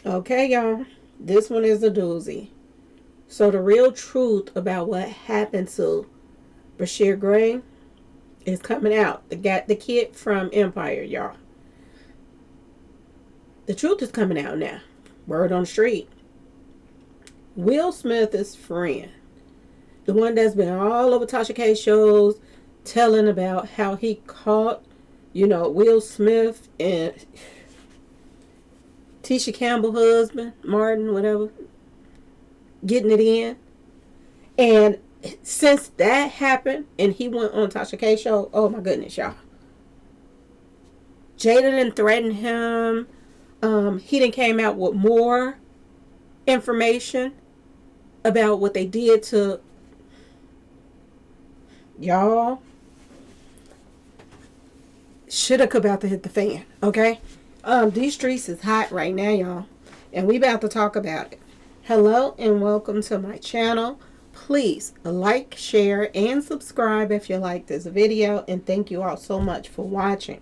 Okay, y'all. This one is a doozy. So the real truth about what happened to Brashier Gray is coming out. The kid from Empire, y'all. The truth is coming out now. Word on the street. Will Smith's friend, the one that's been all over Tasha K shows, telling about how he caught, Will Smith and Tisha Campbell husband, Martin, whatever, getting it in. And since that happened and he went on Tasha K show, oh my goodness, y'all. Jada didn't threaten him. He didn't came out with more information about what they did to y'all. Shoulda about to hit the fan, okay? These streets is hot right now, y'all, and we about to talk about it. Hello and welcome to my channel. Please like, share, and subscribe if you like this video, and thank you all so much for watching.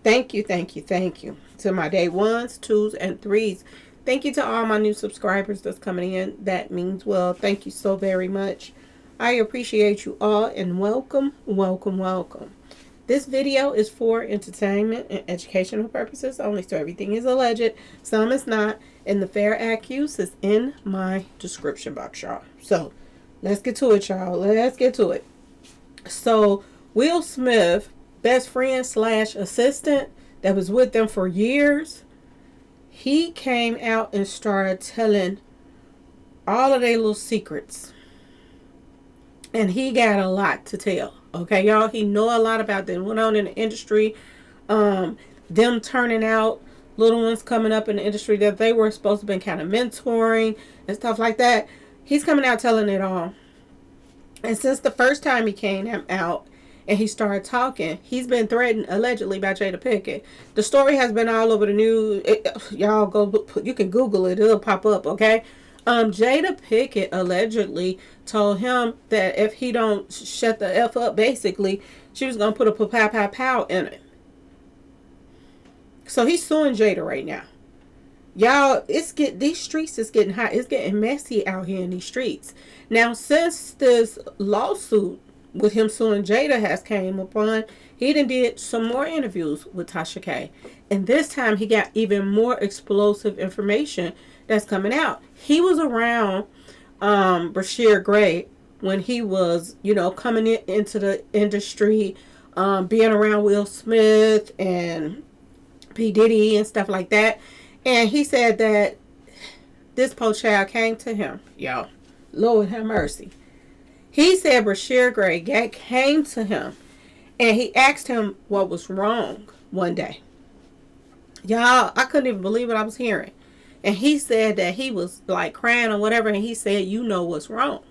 Thank you to my day ones, twos, and threes. Thank you to all my new subscribers that's coming in. That means well. Thank you so very much. I appreciate you all, and welcome. This video is for entertainment and educational purposes only, so everything is alleged, some is not, and the fair accuse is in my description box, y'all. So, let's get to it, y'all. Let's get to it. So, Will Smith, best friend / assistant that was with them for years, he came out and started telling all of their little secrets. And he got a lot to tell. Okay, y'all, he know a lot about them. Went on in the industry. Them turning out little ones coming up in the industry that they were supposed to be kind of mentoring and stuff like that. He's coming out telling it all. And since the first time he came out and he started talking, he's been threatened allegedly by Jada Pinkett. The story has been all over the news. Y'all go, you can Google it. It'll pop up, okay? Jada Pinkett allegedly told him that if he don't shut the F up, basically, she was going to put a pow in it. So he's suing Jada right now. Y'all, these streets is getting hot. It's getting messy out here in these streets. Now, since this lawsuit with him suing Jada has came upon, he did some more interviews with Tasha K. And this time he got even more explosive information that's coming out. He was around Brashier Gray when he was, coming into the industry, being around Will Smith and P. Diddy and stuff like that. And he said that this poor child came to him. Y'all, Lord have mercy. He said Brashier Gray came to him and he asked him what was wrong one day. Y'all, I couldn't even believe what I was hearing. And he said that he was like crying or whatever. And he said, you know what's wrong.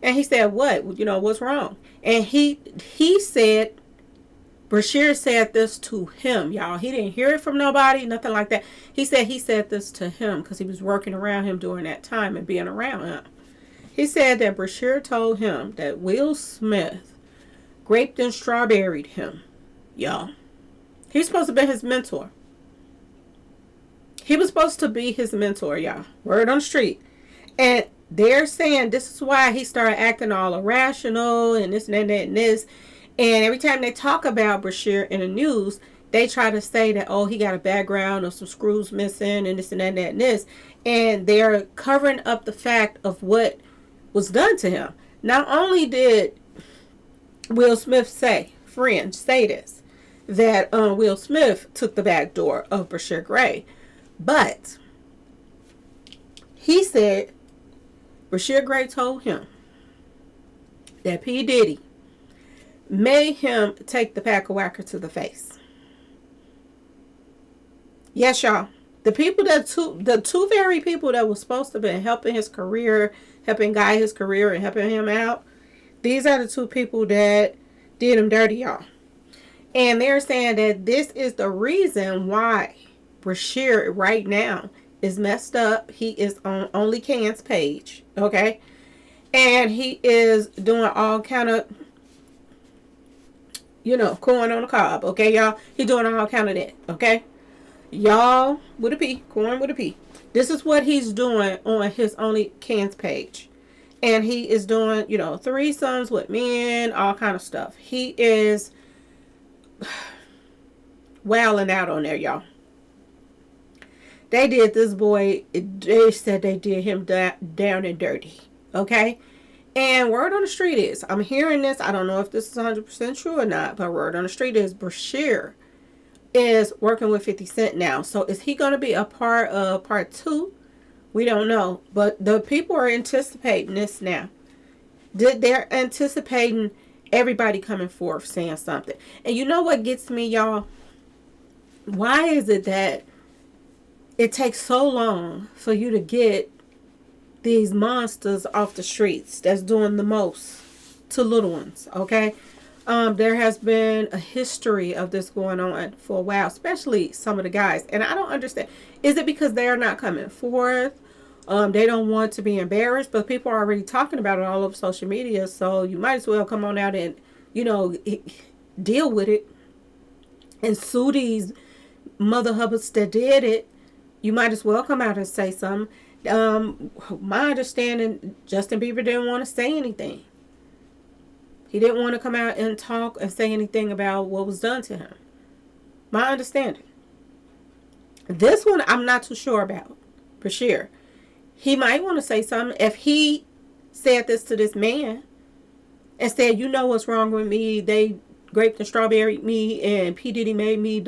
And he said, what? What's wrong? And he said, Brashier said this to him, y'all. He didn't hear it from nobody, nothing like that. He said this to him because he was working around him during that time and being around him. He said that Brashier told him that Will Smith graped and strawberried him, y'all. He's supposed to be his mentor. He was supposed to be his mentor, y'all. Word on the street. And they're saying this is why he started acting all irrational and this and that and this. And every time they talk about Brashier in the news, they try to say that, oh, he got a background of some screws missing and this and that and that and this. And they're covering up the fact of what was done to him. Not only did Will Smith say this, that Will Smith took the back door of Brashier Gray. But he said Brashier Gray told him that P. Diddy made him take the pack of whacker to the face. Yes, y'all. The two very people that were supposed to be helping his career, helping guide his career and helping him out, these are the two people that did him dirty, y'all. And they're saying that this is the reason why Brashier right now is messed up. He is on Only Can's page, okay? And he is doing all kind of, corn on the cob, okay, y'all? He doing all kind of that, okay? y'all, with a P, corn with a P. This is what he's doing on his OnlyFans page. And he is doing, threesomes with men, all kind of stuff. He is wailing out on there, y'all. They did this boy, they said they did him down and dirty. Okay? And word on the street is, I'm hearing this, I don't know if this is 100% true or not, but word on the street is Brashier is working with 50 Cent now. So is he going to be a part of part 2? We don't know. But the people are anticipating this now. They're anticipating everybody coming forth saying something. And you know what gets me, y'all? Why is it that it takes so long for you to get these monsters off the streets that's doing the most to little ones, okay? There has been a history of this going on for a while, especially some of the guys. And I don't understand. Is it because they're not coming forth? They don't want to be embarrassed, but people are already talking about it all over social media. So you might as well come on out and, deal with it and sue these mother hubbards that did it. You might as well come out and say something. My understanding, Justin Bieber didn't want to say anything. He didn't want to come out and talk and say anything about what was done to him. My understanding. This one, I'm not too sure about. Brashier. He might want to say something. If he said this to this man and said, you know what's wrong with me, they graped and strawberried me, and P. Diddy made me,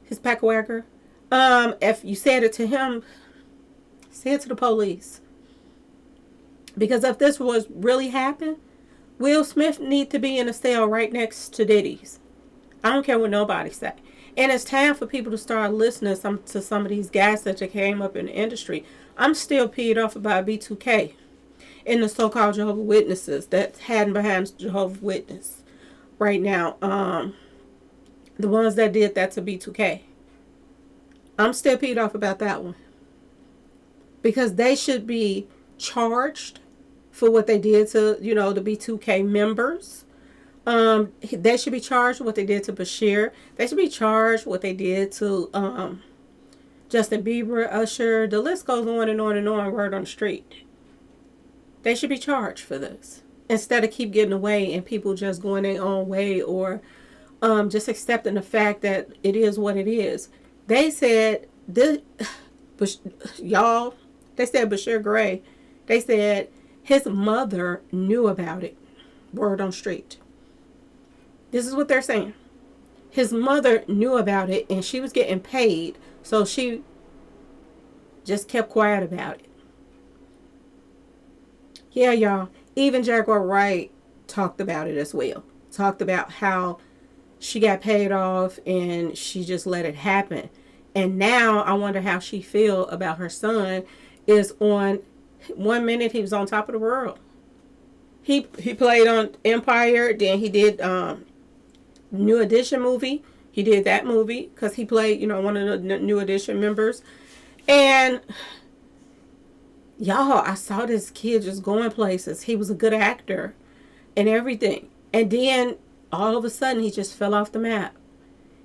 his pack whacker. If you said it to him, say it to the police. Because if this was really happened, Will Smith need to be in a cell right next to Diddy's. I don't care what nobody say. And it's time for people to start listening to some of these guys that came up in the industry. I'm still peed off about B2K and the so-called Jehovah's Witnesses that's hiding behind Jehovah's Witness right now. The ones that did that to B2K. I'm still peed off about that one. Because they should be charged for what they did to, the B2K members. They should be charged with what they did to Brashier. They should be charged what they did to Justin Bieber, Usher. The list goes on and on and on. Word on the street. They should be charged for this instead of keep getting away and people just going their own way or just accepting the fact that it is what it is. They said this, y'all. They said Brashier Gray. They said his mother knew about it. Word on the street. This is what they're saying. His mother knew about it and she was getting paid. So she just kept quiet about it. Yeah, y'all. Even Jaguar Wright talked about it as well. Talked about how she got paid off and she just let it happen. And now I wonder how she feel about her son is on 1 minute he was on top of the world. He played on Empire, then he did New Edition movie. He did that movie because he played, one of the New Edition members. And y'all, I saw this kid just going places. He was a good actor and everything. And then all of a sudden he just fell off the map.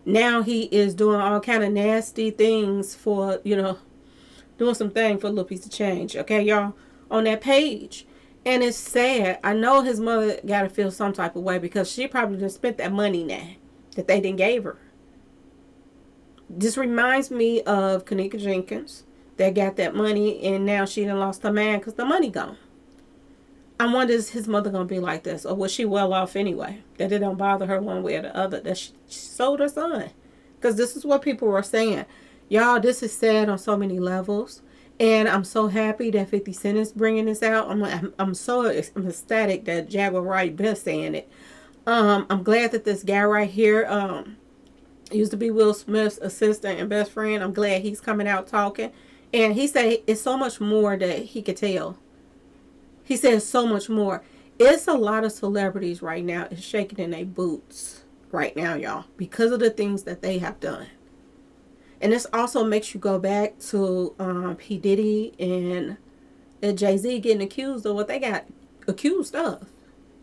Now he is doing all kind of nasty things for, doing some thing for a little piece of change. Okay, y'all, on that page. And it's sad. I know his mother got to feel some type of way because she probably just spent that money now that they didn't gave her. This reminds me of Kanika Jenkins that got that money and now she done lost her man because the money gone. I wonder is his mother going to be like this or was she well off anyway? That it don't bother her one way or the other that she sold her son. Because this is what people were saying. Y'all, this is sad on so many levels. And I'm so happy that 50 Cent is bringing this out. I'm ecstatic that Jaguar Wright been saying it. I'm glad that this guy right here used to be Will Smith's assistant and best friend. I'm glad he's coming out talking. And he said it's so much more that he could tell. He says so much more. It's a lot of celebrities right now is shaking in their boots right now, y'all, because of the things that they have done. And this also makes you go back to P. Diddy and Jay-Z getting accused of what they got accused of.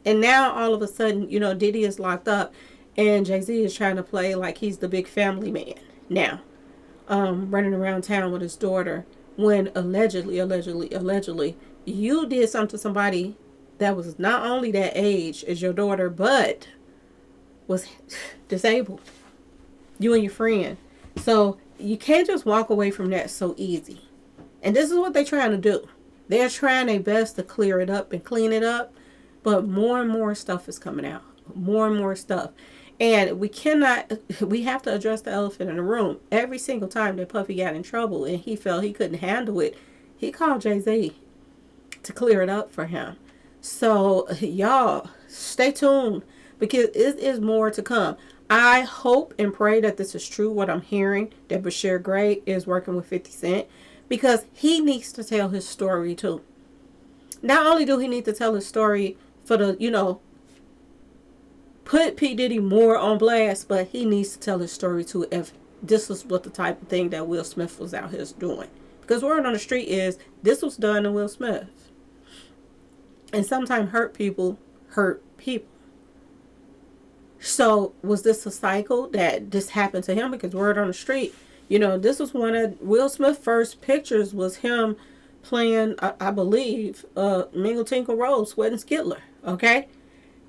And now all of a sudden, Diddy is locked up and Jay-Z is trying to play like he's the big family man. now, running around town with his daughter when allegedly, you did something to somebody that was not only that age as your daughter, but was disabled. You and your friend. So you can't just walk away from that so easy. And this is what they're trying to do. They're trying their best to clear it up and clean it up. But more and more stuff is coming out. More and more stuff. And we have to address the elephant in the room. Every single time that Puffy got in trouble and he felt he couldn't handle it, he called Jay-Z to clear it up for him. So y'all, stay tuned because it is more to come. I hope and pray that this is true, what I'm hearing, that Brashier Gray is working with 50 Cent, because he needs to tell his story too. Not only do he need to tell his story for the, put P. Diddy more on blast, but he needs to tell his story too if this was what the type of thing that Will Smith was out here doing. Because word on the street is this was done to Will Smith. And sometimes hurt people hurt people. So was this a cycle that this happened to him? Because word on the street, this was one of Will Smith's first pictures was him playing, I believe, Mingle Tinkle Rose, Sweat and Skittler. Okay?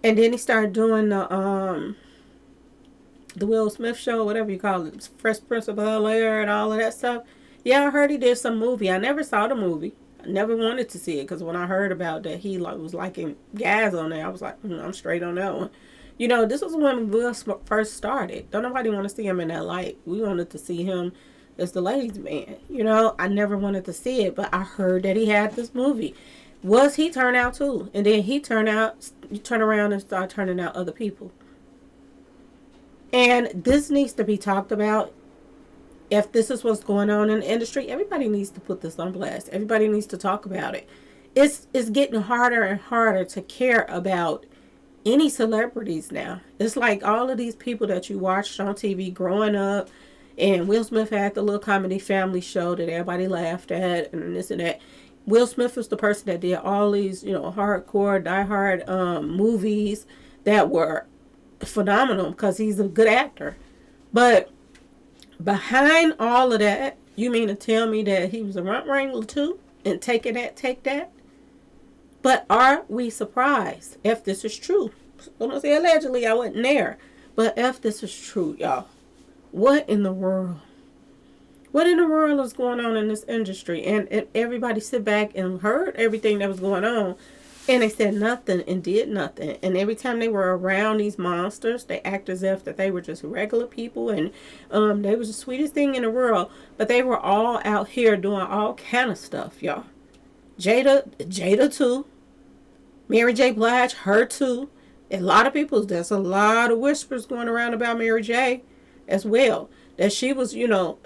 And then he started doing the Will Smith show, whatever you call it, Fresh Prince of Bel-Air and all of that stuff. Yeah, I heard he did some movie. I never saw the movie. I never wanted to see it because when I heard about that he was liking gas on there, I was like, I'm straight on that one. This was when Will first started. Don't nobody want to see him in that light. We wanted to see him as the ladies' man. I never wanted to see it, but I heard that he had this movie. Was he turn out too? And then you turn around and start turning out other people. And this needs to be talked about. If this is what's going on in the industry, everybody needs to put this on blast. Everybody needs to talk about it. It's getting harder and harder to care about any celebrities now. It's like all of these people that you watched on TV growing up, and Will Smith had the little comedy family show that everybody laughed at and this and that. Will Smith was the person that did all these, hardcore, diehard movies that were phenomenal because he's a good actor. But behind all of that, you mean to tell me that he was a runt wrangler too? And take that? But are we surprised if this is true? I'm going to say allegedly, I wasn't there. But if this is true, y'all, what in the world? What in the world is going on in this industry? And everybody sit back and heard everything that was going on. And they said nothing and did nothing. And every time they were around these monsters, they act as if that they were just regular people. And they was the sweetest thing in the world. But they were all out here doing all kind of stuff, y'all. Jada too. Mary J. Blige, her too. A lot of people, there's a lot of whispers going around about Mary J. as well. That she was,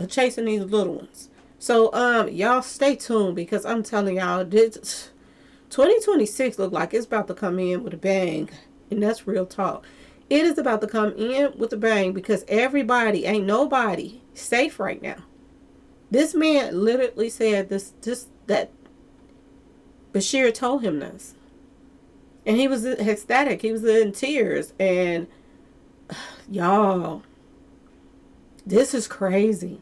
chasing these little ones. So, y'all stay tuned because I'm telling y'all, 2026 look like it's about to come in with a bang. And that's real talk. It is about to come in with a bang because ain't nobody safe right now. This man literally said that Brashier told him this. And he was ecstatic. He was in tears. And y'all, this is crazy.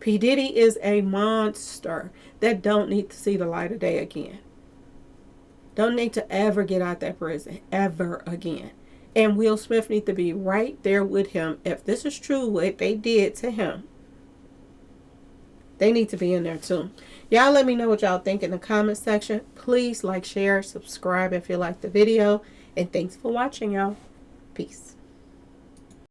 P. Diddy is a monster that don't need to see the light of day again. Don't need to ever get out that prison ever again. And Will Smith need to be right there with him. If this is true, what they did to him, they need to be in there too. Y'all let me know what y'all think in the comment section. Please like, share, subscribe if you like the video. And thanks for watching, y'all. Peace.